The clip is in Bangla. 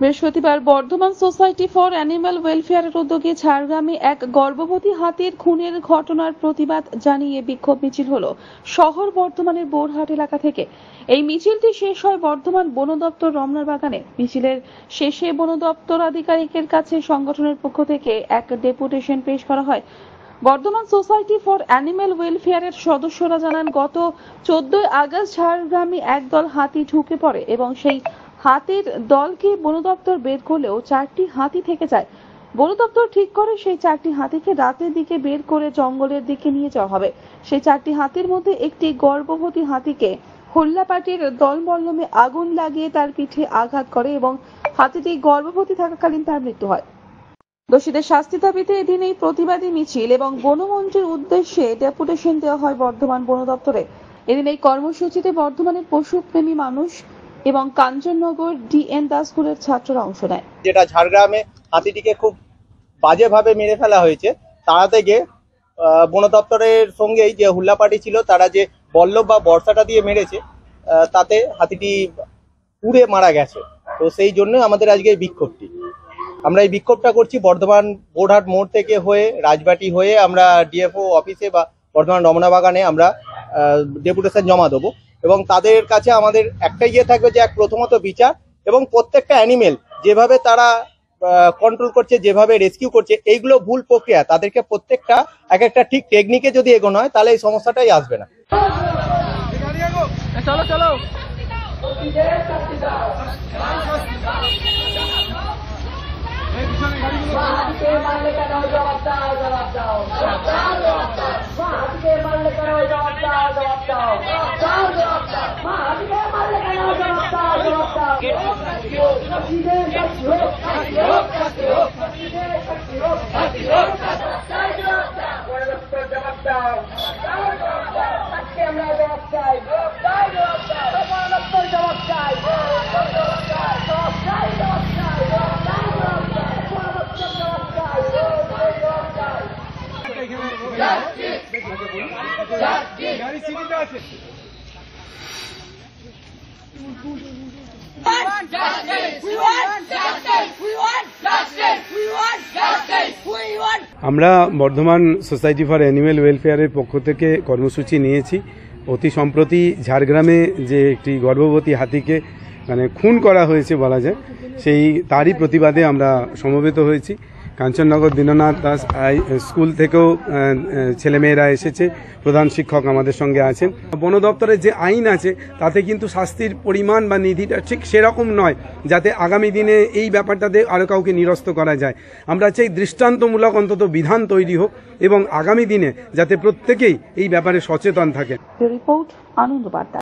বৃহস্পতিবার বর্ধমান সোসাইটি ফর অ্যানিম্যাল ওয়েলফেয়ারের উদ্যোগে ঝাড়গ্রামে এক গর্ভবতী হাতির খুনের ঘটনার প্রতিবাদ জানিয়ে বিক্ষোভ মিছিল হলো শহর বর্ধমানের বোরহাট এলাকা থেকে। এই মিছিলটি শেষ হয় বর্ধমান বন দপ্তর রমনার বাগানে। মিছিলের শেষে বন দপ্তর আধিকারিকের কাছে সংগঠনের পক্ষ থেকে এক ডেপুটেশন পেশ করা হয়। বর্ধমান সোসাইটি ফর অ্যানিম্যাল ওয়েলফেয়ারের সদস্যরা জানান, গত 14 আগস্ট ঝাড়গ্রামে একদল হাতি ঢুকে পড়ে এবং সেই হাতির দলকে বন দপ্তর বের করলেও 4টি হাতি থেকে যায়। বন দপ্তর ঠিক করে সেই 4টি হাতিকে রাতের দিকে বের করে জঙ্গলের দিকে নিয়ে যাওয়া হবে। সেই 4টি হাতির মধ্যে একটি গর্ভবতী হাতিকে হুল্লাপাটির দল মল্লমে আগুন লাগিয়ে তার পিঠে আঘাত করে এবং হাতিটি গর্ভবতী থাকাকালীন তার মৃত্যু হয়। দোষীদের শাস্তি দাবিতে এদিন এই প্রতিবাদী মিছিল এবং বনমন্ত্রীর উদ্দেশ্যে ডেপুটেশন দেওয়া হয় বর্ধমান বন দপ্তরে। এদিন এই কর্মসূচিতে বর্ধমানের পশুপ্রেমী মানুষ এবং কাঞ্চননগর ডিএন দাস স্কুলের ছাত্ররা অংশ নেয়। যেটা ঝাড়গ্রামে হাতিটিকে খুব বাজেভাবে মেরে ফেলা হয়েছে, তারা থেকে বন দপ্তরের সঙ্গেই যে হুল্লাপাটি ছিল তারা যে বল্লভ বা বর্ষাটা দিয়ে মেরেছে, তাতে হাতিটি পুড়ে মারা গেছে। তো সেই জন্য আমাদের আজকে এই বিক্ষোভটি, আমরা এই বিক্ষোভটা করছি বর্ধমান বোরহাট মোড় থেকে হয়ে রাজবাটি হয়ে আমরা ডিএফও অফিসে বা বর্ধমান রমনা বাগানে আমরা ডেপুটেশন জমা দেবো এবং তাদের কাছে আমাদের একটাই ইয়ে থাকবে যে প্রথমত বিচার এবং প্রত্যেকটা অ্যানিমেল যেভাবে তারা কন্ট্রোল করছে, যেভাবে রেস্কিউ করছে, এইগুলো ভুল প্রক্রিয়া। তাদেরকে প্রত্যেকটা এক একটা ঠিক টেকনিকে যদি এগোনো হয় তাহলে এই সমস্যাটাই আসবে না। চলো চলো আমরা বর্ধমান সোসাইটি ফর অ্যানিম্যাল ওয়েলফেয়ারের পক্ষ থেকে কর্মসূচি নিয়েছি। অতি সম্প্রতি ঝাড়গ্রামে যে একটি গর্ভবতী হাতিকে খুন করা হয়েছে বলা যায়, তারই প্রতিবাদে আমরা সমবেত হয়েছি। কাঞ্চননগর দীননাথ দাস স্কুল থেকেও ছেলেমেয়েরা এসেছে, প্রধান শিক্ষক আমাদের সঙ্গে আছেন। বন দপ্তরের যে আইন আছে তাতে কিন্তু শাস্তির পরিমাণ বা নিধিটা ঠিক সেরকম নয়, যাতে আগামী দিনে এই ব্যাপারটাতে আরও কাউকে নিরস্ত করা যায়। আমরা চাই দৃষ্টান্তমূলক অন্তত বিধান তৈরি হোক এবং আগামী দিনে যাতে প্রত্যেকেই এই ব্যাপারে সচেতন থাকে। রিপোর্ট আনন্দ বার্তা।